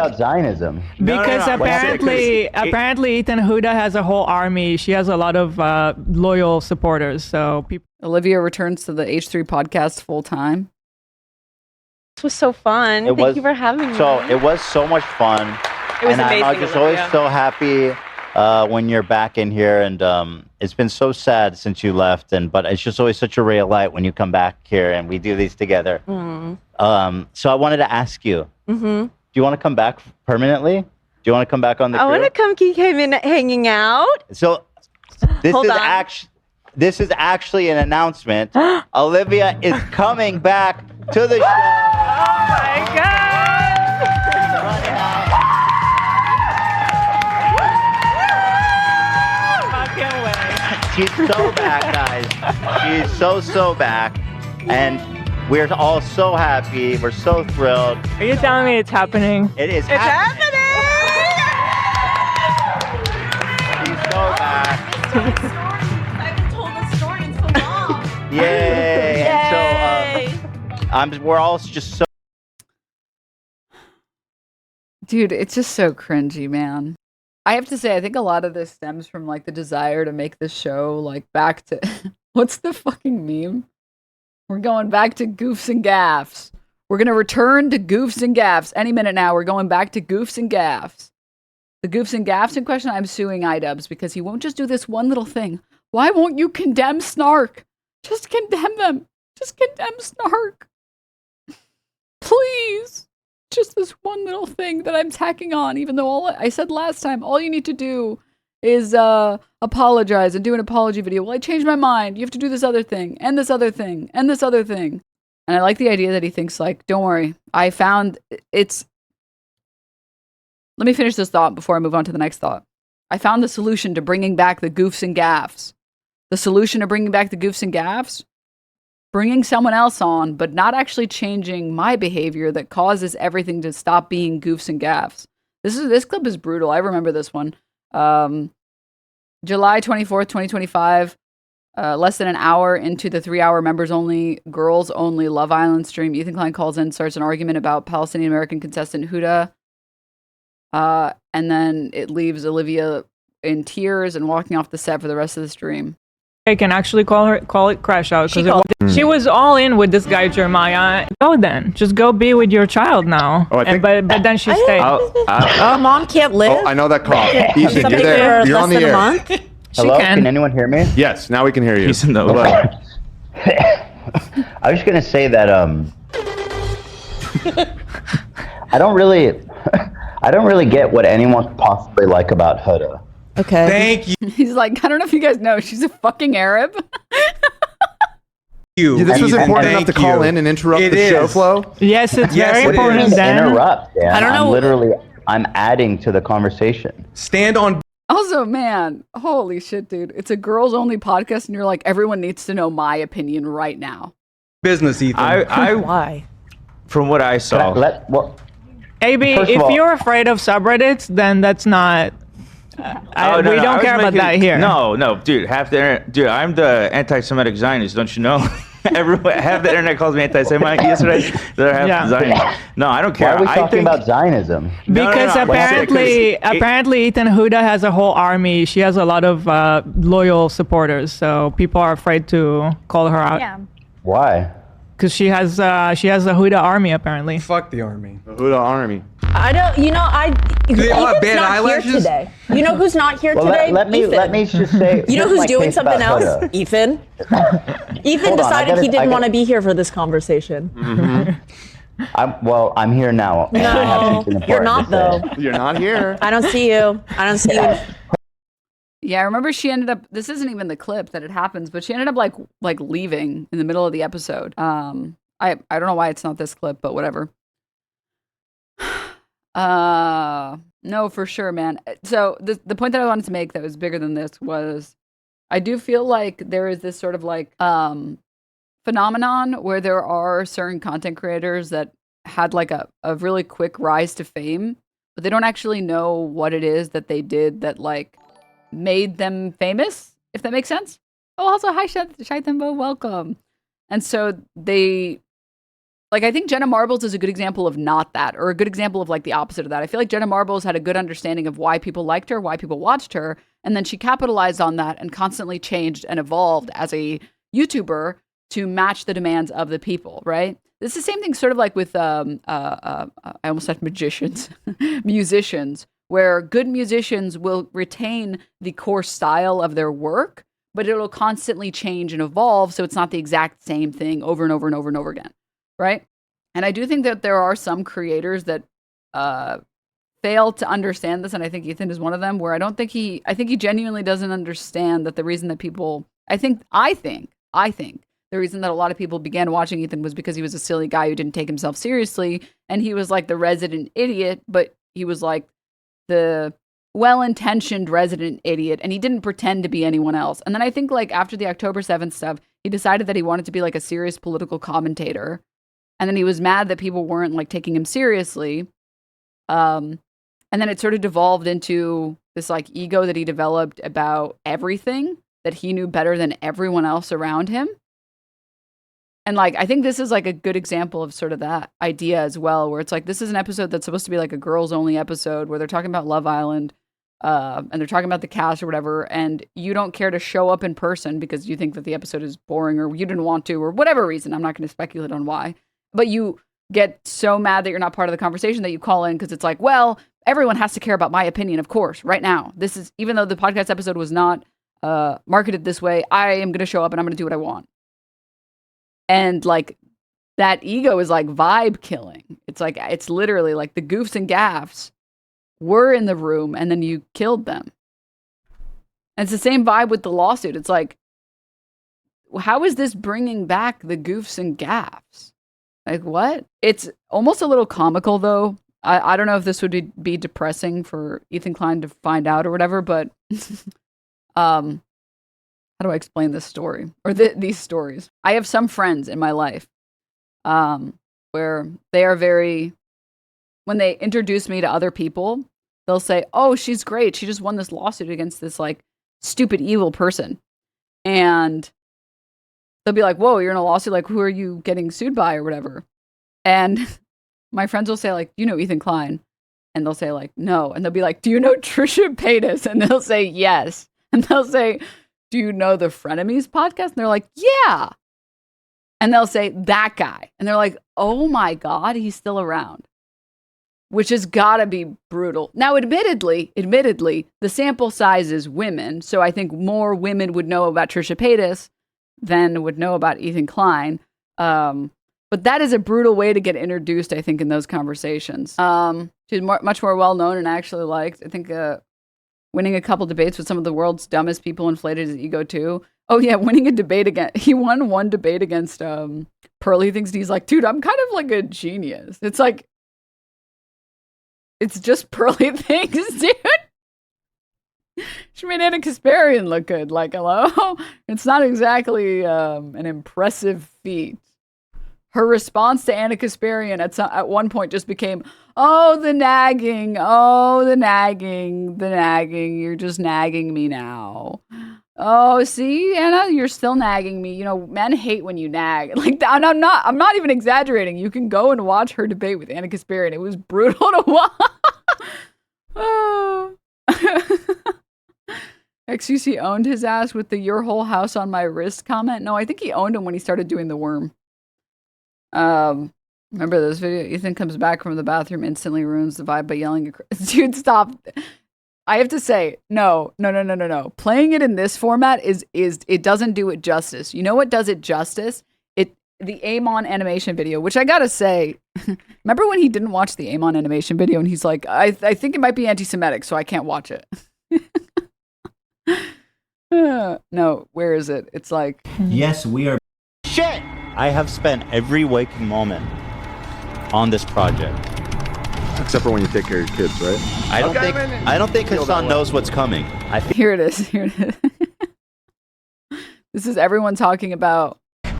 about Zionism? Because apparently Ethan Huda has a whole army. She has a lot of loyal supporters. So people. Olivia returns to the H3 podcast full time. This was so fun. Thank you for having me. So it was so much fun. It was amazing. I'm just always so happy when you're back in here, and it's been so sad since you left, but it's just always such a ray of light when you come back here and we do these together. So I wanted to ask you, do you want to come back permanently? Do you want to come back on the crew? I want to come keep hanging out. So this is actually an announcement. Olivia is coming back to the show. Oh my God. She's so back, guys. She's so back. And we're all so happy. We're so thrilled. Are you telling me it's happening? It is happening. She's so back. I haven't told this story in so long. Yay. Yay. And so we're all just so. Dude, it's just so cringy, man. I have to say, I think a lot of this stems from like the desire to make this show like back to what's the fucking meme? We're going back to goofs and gaffs. We're gonna return to goofs and gaffs any minute now. We're going back to goofs and gaffs. The goofs and gaffs in question, I'm suing iDubbbz because he won't just do this one little thing. Why won't you condemn Snark? Just condemn them. Just condemn Snark. Please. Just this one little thing that I'm tacking on, even though all I said last time, all you need to do is apologize and do an apology video. Well, I changed my mind. You have to do this other thing, and this other thing, and this other thing. And I like the idea that he thinks like, don't worry, I found it's... Let me finish this thought before I move on to the next thought. I found the solution to bringing back the goofs and gaffs. The solution to bringing back the goofs and gaffs? Bringing someone else on, but not actually changing my behavior that causes everything to stop being goofs and gaffs. This clip is brutal. I remember this one. July 24th, 2025. Less than an hour into the 3-hour members only, girls only Love Island stream, Ethan Klein calls in, starts an argument about Palestinian American contestant Huda. And then it leaves Olivia in tears and walking off the set for the rest of the stream. I can actually call it crash out because she was all in with this guy Jeremiah. Go then, just go be with your child now. Oh, but then she stayed. Mom can't live. Oh, I know that call. Ethan, you're there. You're on the air. Hello, can anyone hear me? Yes, now we can hear you. He's in the I was gonna say that I don't really get what anyone could possibly like about Huda. Okay. Thank you. He's like, I don't know if you guys know, she's a fucking Arab. Yeah, this was important enough to call in and interrupt the show flow? Yes, it's very important, Dan. Interrupt, Dan. I don't know. I'm adding to the conversation. Stand on. Also, man, holy shit, dude. It's a girls only podcast and you're like, everyone needs to know my opinion right now. Business, Ethan. Why? From what I saw. AB, if you're afraid of subreddits, then that's not... we don't care about that here. No, dude. Half the internet, dude. I'm the anti-Semitic Zionist. Don't you know? Everyone, half the internet calls me anti-Semitic yesterday. They're half Zionist. No, I don't care. Why are we talking about Zionism? Because apparently Ethan Huda has a whole army. She has a lot of loyal supporters. So people are afraid to call her out. Yeah. Why? Because she has a Huda army apparently. Fuck the army. The Huda army. I don't. You know, they all have bad not eyelashes here today. You know who's not here Well, today? let me just say. You know here's who's my doing case something about else? Huda. Ethan. Ethan Hold on, decided he didn't want to be here for this conversation. I'm here now. And I have something important You're not to though. say. You're not here. I don't see you. I don't see you. Yeah, I remember she ended up, this isn't even the clip that it happens, but she ended up like leaving in the middle of the episode. I don't know why it's not this clip, but whatever. No, for sure, man. So the point that I wanted to make that was bigger than this was I do feel like there is this sort of like phenomenon where there are certain content creators that had like a really quick rise to fame, but they don't actually know what it is that they did that like made them famous, if that makes sense. Oh, also, hi, Shaitambo, welcome. And so they Like, I think Jenna Marbles is a good example of not that, or a good example of like the opposite of that. I feel like Jenna Marbles had a good understanding of why people liked her, why people watched her, and then she capitalized on that and constantly changed and evolved as a YouTuber to match the demands of the people, right? This is the same thing sort of like with, I almost said magicians, musicians, where good musicians will retain the core style of their work, but it'll constantly change and evolve, so it's not the exact same thing over and over and over and over again, right? And I do think that there are some creators that fail to understand this, and I think Ethan is one of them, where I think he genuinely doesn't understand that the reason that people, I think the reason that a lot of people began watching Ethan was because he was a silly guy who didn't take himself seriously, and he was like the resident idiot, but he was like the well-intentioned resident idiot, and he didn't pretend to be anyone else. And then I think like after the October 7th stuff, he decided that he wanted to be like a serious political commentator, and then he was mad that people weren't like taking him seriously. And then it sort of devolved into this like ego that he developed about everything, that he knew better than everyone else around him. And like, I think this is like a good example of sort of that idea as well, where it's like, this is an episode that's supposed to be like a girls only episode where they're talking about Love Island, and they're talking about the cast or whatever, and you don't care to show up in person because you think that the episode is boring, or you didn't want to, or whatever reason. I'm not going to speculate on why, but you get so mad that you're not part of the conversation that you call in because it's like, well, everyone has to care about my opinion, of course, right now. This is, even though the podcast episode was not marketed this way, I am going to show up and I'm going to do what I want. And like that ego is like vibe killing. It's like, it's literally like the goofs and gaffs were in the room and then you killed them. And it's the same vibe with the lawsuit. It's like, how is this bringing back the goofs and gaffs? Like what? It's almost a little comical though. I don't know if this would be depressing for Ethan Klein to find out or whatever, but how do I explain this story or these stories? I have some friends in my life where they are very, when they introduce me to other people, they'll say, oh, she's great. She just won this lawsuit against this like stupid, evil person. And they'll be like, whoa, you're in a lawsuit. Like, who are you getting sued by or whatever? And my friends will say like, do you know Ethan Klein? And they'll say like, no. And they'll be like, do you know Trisha Paytas? And they'll say, yes. And they'll say, do you know the Frenemies podcast? And they're like, yeah. And they'll say, that guy. And they're like, oh my God, he's still around. Which has got to be brutal. Now, admittedly, the sample size is women. So I think more women would know about Trisha Paytas than would know about Ethan Klein. But that is a brutal way to get introduced, I think, in those conversations. She's much more well-known and actually liked. I think winning a couple debates with some of the world's dumbest people inflated his ego too. Oh yeah, winning a debate he won one debate against Perley thinks, and he's like, dude, I'm kind of like a genius. It's like, it's just Perley things, dude. She made Anna Kasparian look good. Like, hello? It's not exactly an impressive feat. Her response to Anna Kasparian at one point just became, oh, the nagging. You're just nagging me now. Oh, see, Anna, you're still nagging me. You know, men hate when you nag. Like, and I'm not even exaggerating. You can go and watch her debate with Anna Kasparian. It was brutal to watch. Oh. XQC owned his ass with the "your whole house on my wrist" comment. No, I think he owned him when he started doing the worm. Remember this video? Ethan comes back from the bathroom, instantly ruins the vibe by yelling. Dude, stop. I have to say, no. Playing it in this format it doesn't do it justice. You know what does it justice? The Amon animation video, which I gotta say, remember when he didn't watch the Amon animation video and he's like, I think it might be anti-Semitic, so I can't watch it. No, where is it? It's like, yes, we are shit. I have spent every waking moment on this project, except for when you take care of your kids, right? I don't think Hassan knows what's coming. Here it is. This is everyone talking about.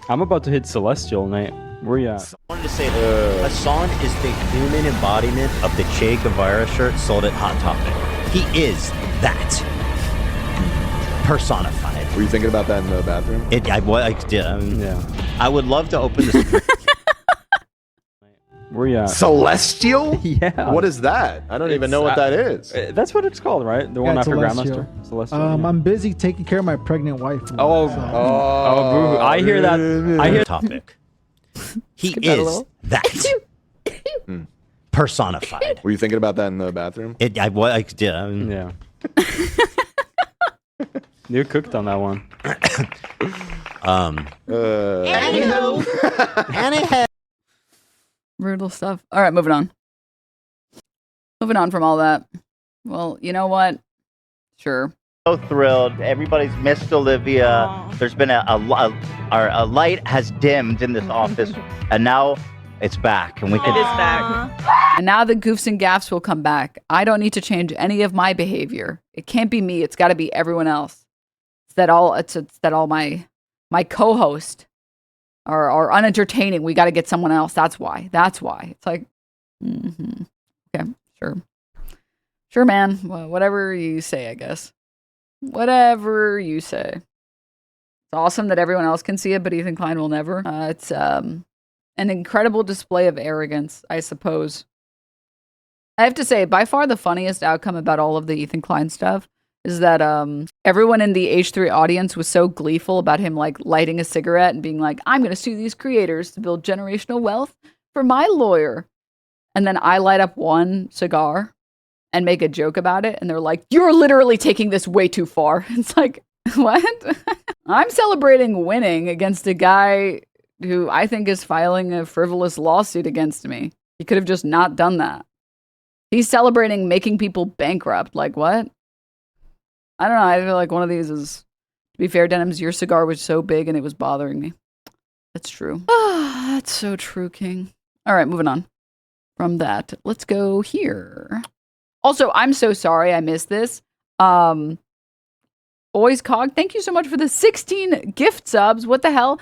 I'm about to hit Celestial night. Where you at? I wanted to say that Hassan is the human embodiment of the Che Guevara shirt sold at Hot Topic. He is that personified. Were you thinking about that in the bathroom? Yeah. I would love to open this. Where you at? Celestial? Yeah. What is that? I don't even know what that is. That's what it's called, right? The one after Celestial. Grandmaster? Celestial. I'm busy taking care of my pregnant wife. Oh, boo. I hear that. I hear Topic. He is that personified. Were you thinking about that in the bathroom? I did. Yeah. You cooked on that one. Brutal stuff. All right, moving on. Moving on from all that. Well, you know what? Sure. So thrilled. Everybody's missed Olivia. There's been a light has dimmed in this office, and now it's back. And we can. It is back. And now the goofs and gaffs will come back. I don't need to change any of my behavior. It can't be me. It's got to be everyone else. It's that all my co-host are unentertaining. We got to get someone else. That's why. It's like, okay, sure, man. Well, whatever you say, I guess. Whatever you say. It's awesome that everyone else can see it, but Ethan Klein will never. It's an incredible display of arrogance, I suppose. I have to say, by far the funniest outcome about all of the Ethan Klein stuff is that everyone in the H3 audience was so gleeful about him like lighting a cigarette and being like, I'm going to sue these creators to build generational wealth for my lawyer. And then I light up one cigar and make a joke about it. And they're like, you're literally taking this way too far. It's like, what? I'm celebrating winning against a guy who I think is filing a frivolous lawsuit against me. He could have just not done that. He's celebrating making people bankrupt. Like, what? I don't know. I feel like one of these is, to be fair, Denims, your cigar was so big and it was bothering me. That's true. That's so true, King. All right, moving on from that. Let's go here. Also, I'm so sorry I missed this. Always Cog, thank you so much for the 16 gift subs. What the hell?